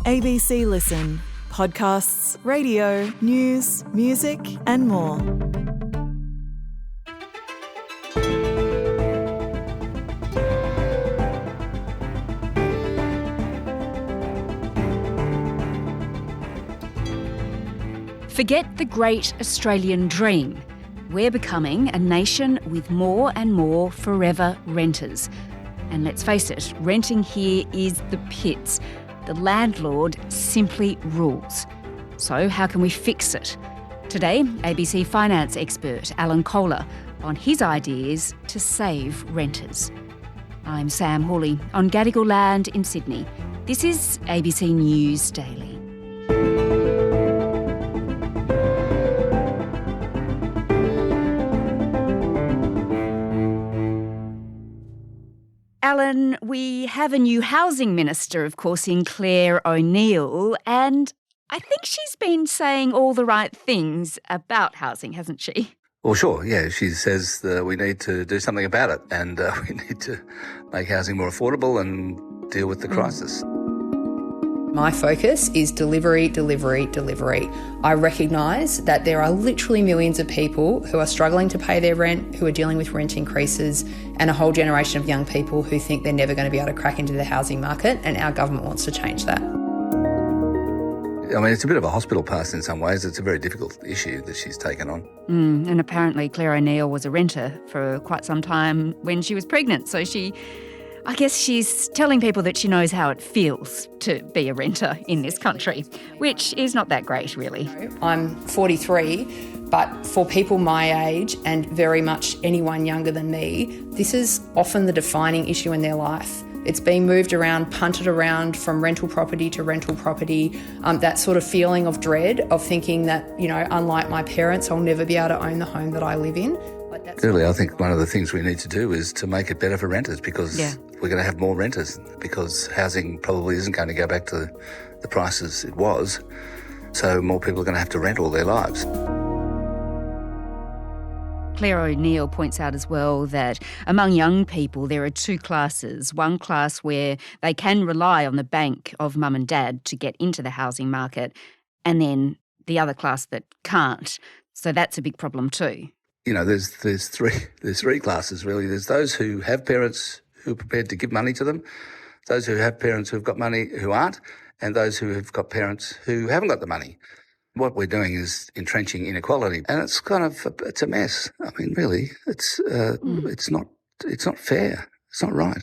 ABC Listen. Podcasts, radio, news, music and more. Forget the great Australian dream. We're becoming a nation with more and more forever renters. And let's face it, renting here is the pits. The landlord simply rules. So how can we fix it? Today, ABC finance expert Alan Kohler on his ideas to save renters. I'm Sam Hawley on Gadigal land in Sydney. This is ABC News Daily. Alan, we have a new housing minister, of course, in Claire O'Neill, and I think she's been saying all the right things about housing, hasn't she? Well, sure, yeah. She says that we need to do something about it and we need to make housing more affordable and deal with the crisis. My focus is delivery, delivery, delivery. I recognise that there are literally millions of people who are struggling to pay their rent, who are dealing with rent increases, and a whole generation of young people who think they're never going to be able to crack into the housing market, and our government wants to change that. I mean, it's a bit of a hospital pass in some ways. It's a very difficult issue that she's taken on. And apparently Claire O'Neill was a renter for quite some time when she was pregnant, so I guess she's telling people that she knows how it feels to be a renter in this country, which is not that great, really. I'm 43, but for people my age and very much anyone younger than me, this is often the defining issue in their life. It's being moved around, punted around from rental property to rental property, that sort of feeling of dread of thinking that, unlike my parents, I'll never be able to own the home that I live in. Clearly, I think one of the things we need to do is to make it better for renters because we're going to have more renters because housing probably isn't going to go back to the prices it was. So more people are going to have to rent all their lives. Claire O'Neill points out as well that among young people there are two classes. One class where they can rely on the bank of mum and dad to get into the housing market, and then the other class that can't. So that's a big problem too. There's three classes really. There's those who have parents who are prepared to give money to them, those who have parents who've got money who aren't, and those who have got parents who haven't got the money. What we're doing is entrenching inequality, and it's it's a mess. I mean, really, it's not fair. It's not right.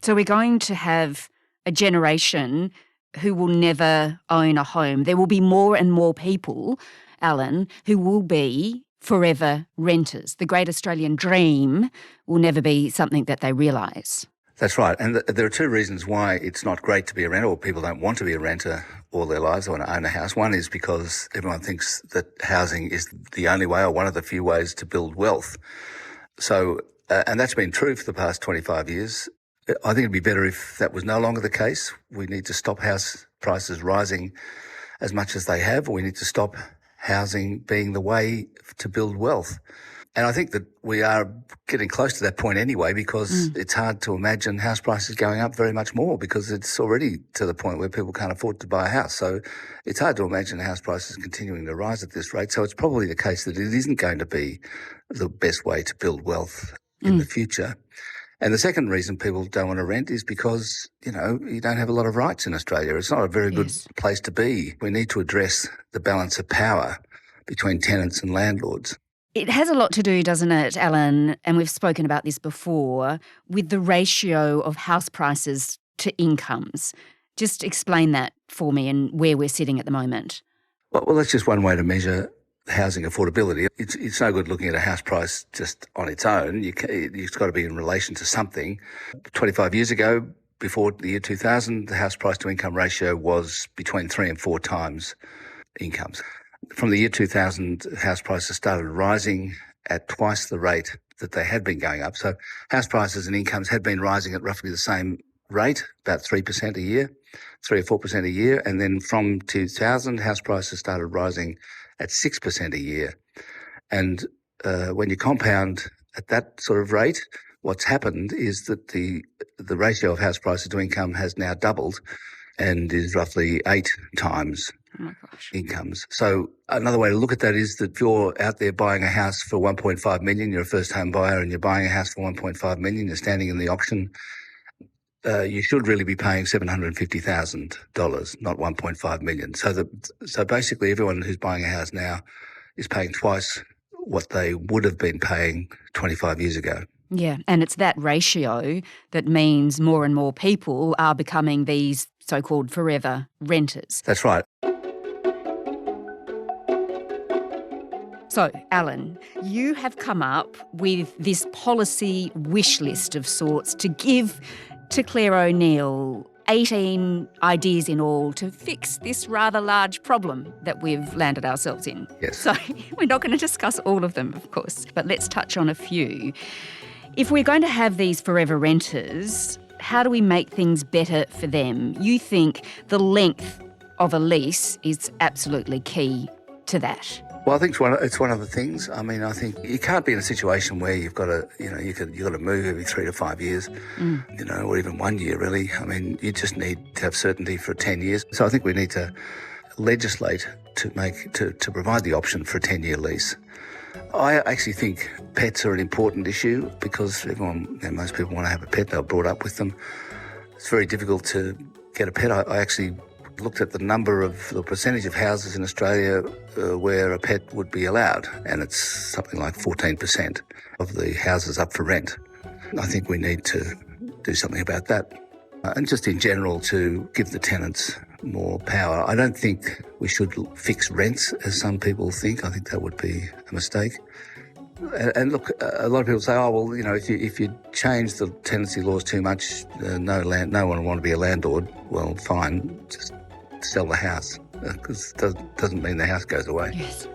So we're going to have a generation who will never own a home. There will be more and more people, Alan, who will be forever renters. The great Australian dream will never be something that they realise. That's right. And there are two reasons why it's not great to be a renter, or people don't want to be a renter all their lives. They want to own a house. One is because everyone thinks that housing is the only way or one of the few ways to build wealth. So, and that's been true for the past 25 years. I think it'd be better if that was no longer the case. We need to stop house prices rising as much as they have. We need to stop housing being the way to build wealth. And I think that we are getting close to that point anyway, because it's hard to imagine house prices going up very much more because it's already to the point where people can't afford to buy a house. So it's hard to imagine house prices continuing to rise at this rate. So it's probably the case that it isn't going to be the best way to build wealth in the future. And the second reason people don't want to rent is because, you don't have a lot of rights in Australia. It's not a very good place to be. We need to address the balance of power between tenants and landlords. It has a lot to do, doesn't it, Alan, and we've spoken about this before, with the ratio of house prices to incomes. Just explain that for me and where we're sitting at the moment. Well, that's just one way to measure housing affordability. It's no good looking at a house price just on its own. It's got to be in relation to something. 25 years ago, before the year 2000, the house price to income ratio was between 3 and 4 times incomes. From the year 2000, house prices started rising at twice the rate that they had been going up. So house prices and incomes had been rising at roughly the same rate, about 3% a year, 3 or 4% a year. And then from 2000, house prices started rising at 6% a year. And when you compound at that sort of rate, what's happened is that the ratio of house prices to income has now doubled and is roughly 8 times Oh my gosh. incomes. So another way to look at that is that if you're out there buying a house for 1.5 million, you're a first home buyer and you're buying a house for 1.5 million, you're standing in the auction, you should really be paying $750,000, not 1.5 million. So basically everyone who's buying a house now is paying twice what they would have been paying 25 years ago. Yeah, and it's that ratio that means more and more people are becoming these so-called forever renters. That's right. So, Alan, you have come up with this policy wish list of sorts to give to Claire O'Neill 18 ideas in all to fix this rather large problem that we've landed ourselves in. Yes. So we're not going to discuss all of them, of course, but let's touch on a few. If we're going to have these forever renters, how do we make things better for them? You think the length of a lease is absolutely key to that. Well, I think it's one of the things. I mean, I think you can't be in a situation where you've got to, you've got to move every 3 to 5 years, or even 1 year, really. I mean, you just need to have certainty for 10 years. So I think we need to legislate to provide the option for a 10-year lease. I actually think pets are an important issue because most people want to have a pet. They're brought up with them. It's very difficult to get a pet. I actually looked at the percentage of houses in Australia where a pet would be allowed, and it's something like 14% of the houses up for rent. I think we need to do something about that. And just in general to give the tenants more power. I don't think we should fix rents as some people think. I think that would be a mistake. And look, a lot of people say, if you change the tenancy laws too much, no one will want to be a landlord. Well, fine, just sell the house, because it doesn't mean the house goes away. Yes.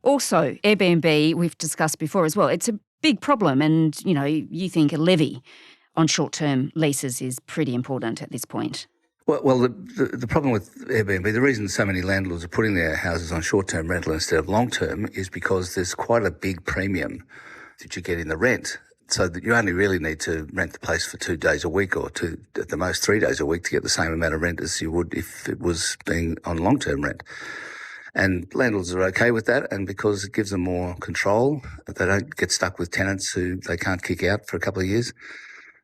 Also, Airbnb, we've discussed before as well, it's a big problem, and, you think a levy on short-term leases is pretty important at this point. Well, the problem with Airbnb, the reason so many landlords are putting their houses on short-term rental instead of long-term is because there's quite a big premium that you get in the rent. So that you only really need to rent the place for 2 days a week or at the most 3 days a week to get the same amount of rent as you would if it was being on long-term rent. And landlords are okay with that, and because it gives them more control, they don't get stuck with tenants who they can't kick out for a couple of years.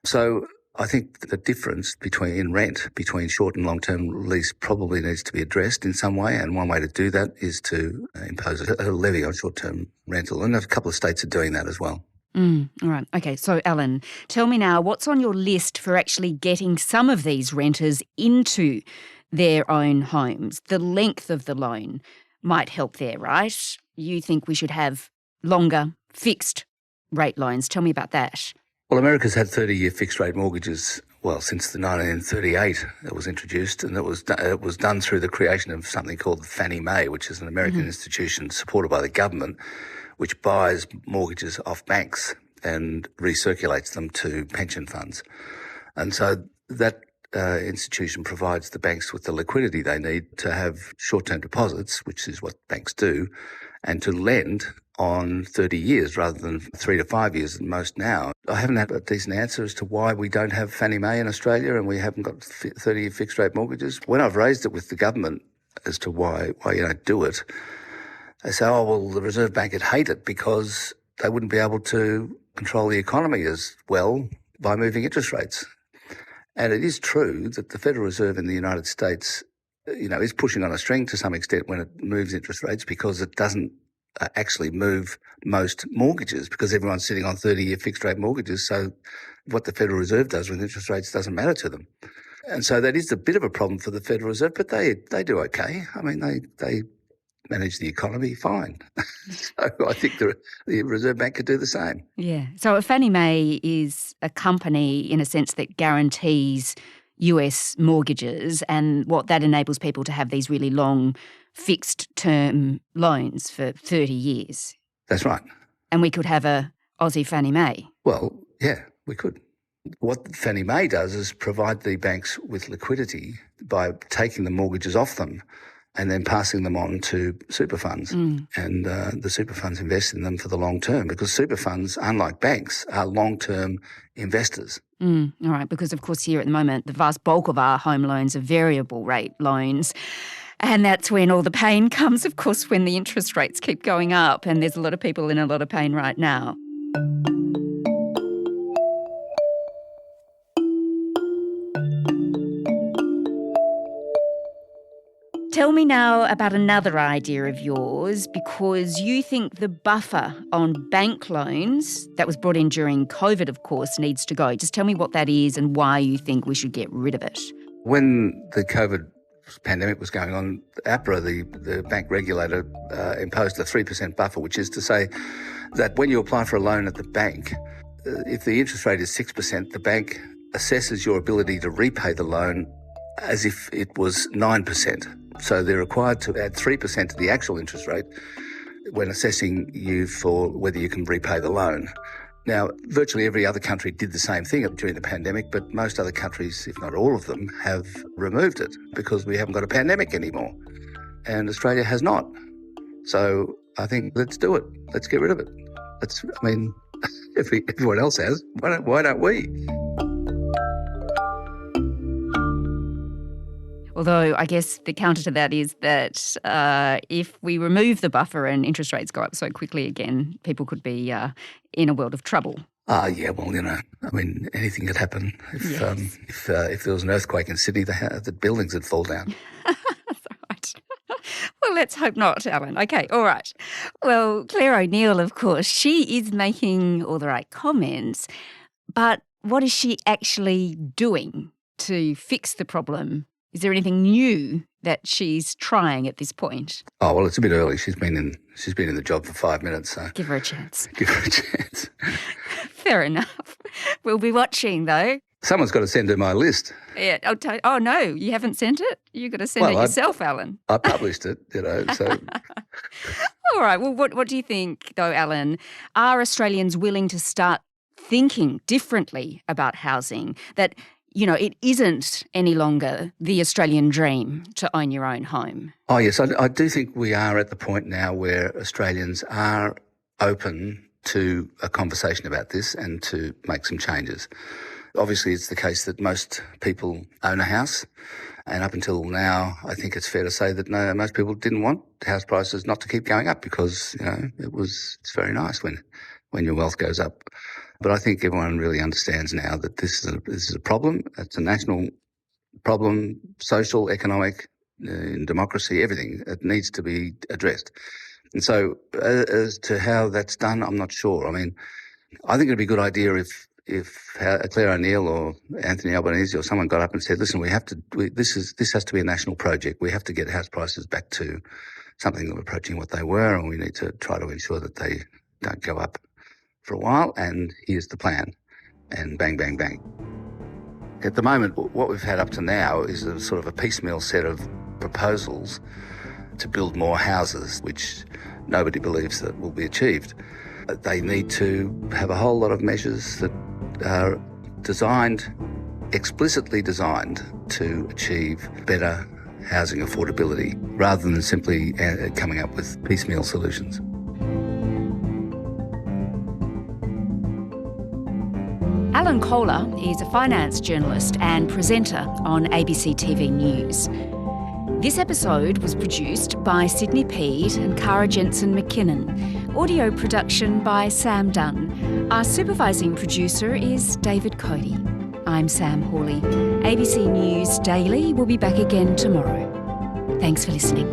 So I think the difference between short and long-term lease probably needs to be addressed in some way, and one way to do that is to impose a levy on short-term rental, and a couple of states are doing that as well. All right. Okay, so Alan, tell me now, what's on your list for actually getting some of these renters into their own homes? The length of the loan might help there, right? You think we should have longer fixed rate loans. Tell me about that. Well, America's had 30-year fixed-rate mortgages, since the 1938 it was introduced, and it was done through the creation of something called Fannie Mae, which is an American institution supported by the government, which buys mortgages off banks and recirculates them to pension funds. And so that institution provides the banks with the liquidity they need to have short-term deposits, which is what banks do, and to lend on 30 years rather than 3 to 5 years than most now. I haven't had a decent answer as to why we don't have Fannie Mae in Australia and we haven't got 30-year fixed-rate mortgages. When I've raised it with the government as to why you don't do it, they say, the Reserve Bank would hate it because they wouldn't be able to control the economy as well by moving interest rates. And it is true that the Federal Reserve in the United States, is pushing on a string to some extent when it moves interest rates, because it doesn't actually move most mortgages because everyone's sitting on 30-year fixed-rate mortgages. So what the Federal Reserve does with interest rates doesn't matter to them. And so that is a bit of a problem for the Federal Reserve, but they do okay. I mean, they manage the economy fine. So I think the Reserve Bank could do the same. Yeah. So a Fannie Mae is a company in a sense that guarantees US mortgages, and what that enables people to have these really long fixed-term loans for 30 years. That's right. And we could have a Aussie Fannie Mae. Well, yeah, we could. What Fannie Mae does is provide the banks with liquidity by taking the mortgages off them and then passing them on to super funds. And the super funds invest in them for the long term, because super funds, unlike banks, are long-term investors. All right, because of course here at the moment, the vast bulk of our home loans are variable rate loans. And that's when all the pain comes, of course, when the interest rates keep going up, and there's a lot of people in a lot of pain right now. Tell me now about another idea of yours, because you think the buffer on bank loans that was brought in during COVID, of course, needs to go. Just tell me what that is and why you think we should get rid of it. When the COVID pandemic was going on, APRA, the bank regulator, imposed a 3% buffer, which is to say that when you apply for a loan at the bank, if the interest rate is 6%, the bank assesses your ability to repay the loan as if it was 9%. So they're required to add 3% to the actual interest rate when assessing you for whether you can repay the loan. Now, virtually every other country did the same thing during the pandemic, but most other countries, if not all of them, have removed it because we haven't got a pandemic anymore. And Australia has not. So I think let's do it. Let's get rid of it. If everyone else has, why don't we? Although I guess the counter to that is that if we remove the buffer and interest rates go up so quickly again, people could be in a world of trouble. Yeah, well, anything could happen. If there was an earthquake in Sydney, the buildings would fall down. That's right. Well, let's hope not, Alan. Okay, all right. Well, Claire O'Neill, of course, she is making all the right comments, but what is she actually doing to fix the problem? Is there anything new that she's trying at this point? Oh, well, it's a bit early. She's been in the job for 5 minutes, so give her a chance. Give her a chance. Fair enough. We'll be watching, though. Someone's got to send her my list. Yeah. Oh no, you haven't sent it? You've got to send it yourself, Alan. I published it, so. All right. Well, what do you think, though, Alan? Are Australians willing to start thinking differently about housing? That it isn't any longer the Australian dream to own your own home. Oh, yes. I do think we are at the point now where Australians are open to a conversation about this and to make some changes. Obviously, it's the case that most people own a house. And up until now, I think it's fair to say that most people didn't want house prices not to keep going up because, it's very nice when your wealth goes up. But I think everyone really understands now that this is a problem. It's a national problem, social, economic, in democracy, everything. It needs to be addressed. And so as to how that's done, I'm not sure. I think it'd be a good idea if Claire O'Neill or Anthony Albanese or someone got up and said, listen, this has to be a national project. We have to get house prices back to something approaching what they were, and we need to try to ensure that they don't go up for a while, and here's the plan, and bang, bang, bang. At the moment, what we've had up to now is a sort of a piecemeal set of proposals to build more houses, which nobody believes that will be achieved. They need to have a whole lot of measures that are explicitly designed to achieve better housing affordability, rather than simply coming up with piecemeal solutions. Alan Kohler is a finance journalist and presenter on ABC TV News. This episode was produced by Sydney Peed and Cara Jensen McKinnon. Audio production by Sam Dunn. Our supervising producer is David Cody. I'm Sam Hawley. ABC News Daily will be back again tomorrow. Thanks for listening.